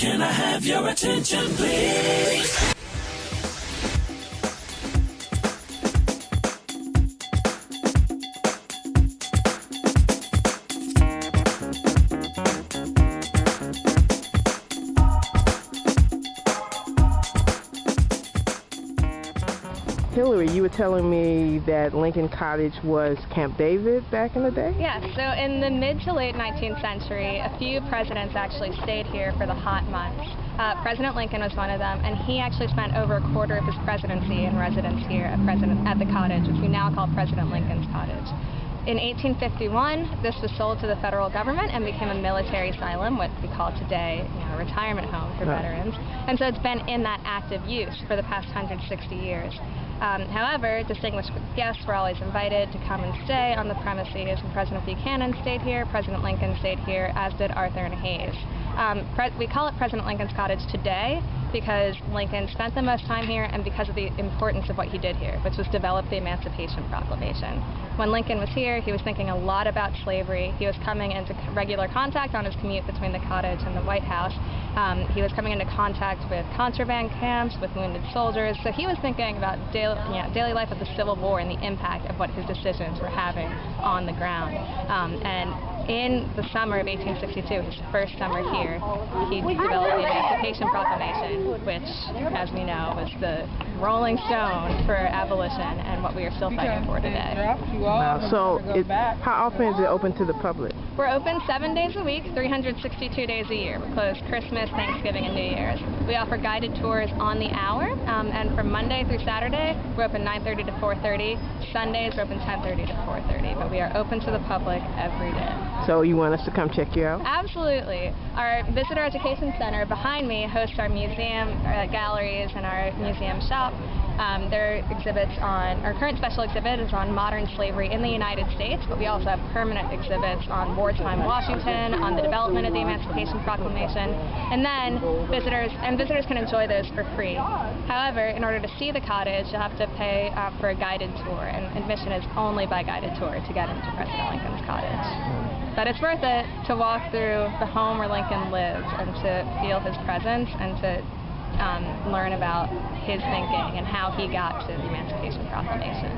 Can I have your attention, please? Hilary, you were telling me that Lincoln Cottage was Camp David back in the day? Yeah, so in the mid to late 19th century, a few presidents actually stayed here for the hot months. President Lincoln was one of them, and he actually spent over a quarter of his presidency in residence here at the cottage, which we now call President Lincoln's Cottage. In 1851, this was sold to the federal government and became a military asylum, what we call today a retirement home for veterans. And so it's been in that active use for the past 160 years. However, distinguished guests were always invited to come and stay on the premises. President Buchanan stayed here, President Lincoln stayed here, as did Arthur and Hayes. We call it President Lincoln's Cottage today because Lincoln spent the most time here and because of the importance of what he did here, which was develop the Emancipation Proclamation. When Lincoln was here, he was thinking a lot about slavery. He was coming into regular contact on his commute between the cottage and the White House. He was coming into contact with contraband camps, with wounded soldiers. So he was thinking about daily life of the Civil War and the impact of what his decisions were having on the ground. And in the summer of 1862, his first summer here, he developed the Emancipation Proclamation, which, as we know, was the rolling stone for abolition and what we are still fighting for today. Wow. So how often is it open to the public? We're open 7 days a week, 362 days a year. We're closed Christmas, Thanksgiving, and New Year's. We offer guided tours on the hour, and from Monday through Saturday, we're open 9:30 to 4:30. Sundays, we're open 10:30 to 4:30, but we are open to the public every day. So you want us to come check you out? Absolutely. Our Visitor Education Center behind me hosts our museum galleries and our museum shop. Our current special exhibit is on modern slavery in the United States, but we also have permanent exhibits on wartime Washington, on the development of the Emancipation Proclamation, and then visitors can enjoy those for free. However, in order to see the cottage, you'll have to pay for a guided tour, and admission is only by guided tour to get into President Lincoln's Cottage. But it's worth it to walk through the home where Lincoln lived and to feel his presence and to learn about his thinking and how he got to the Emancipation Proclamation.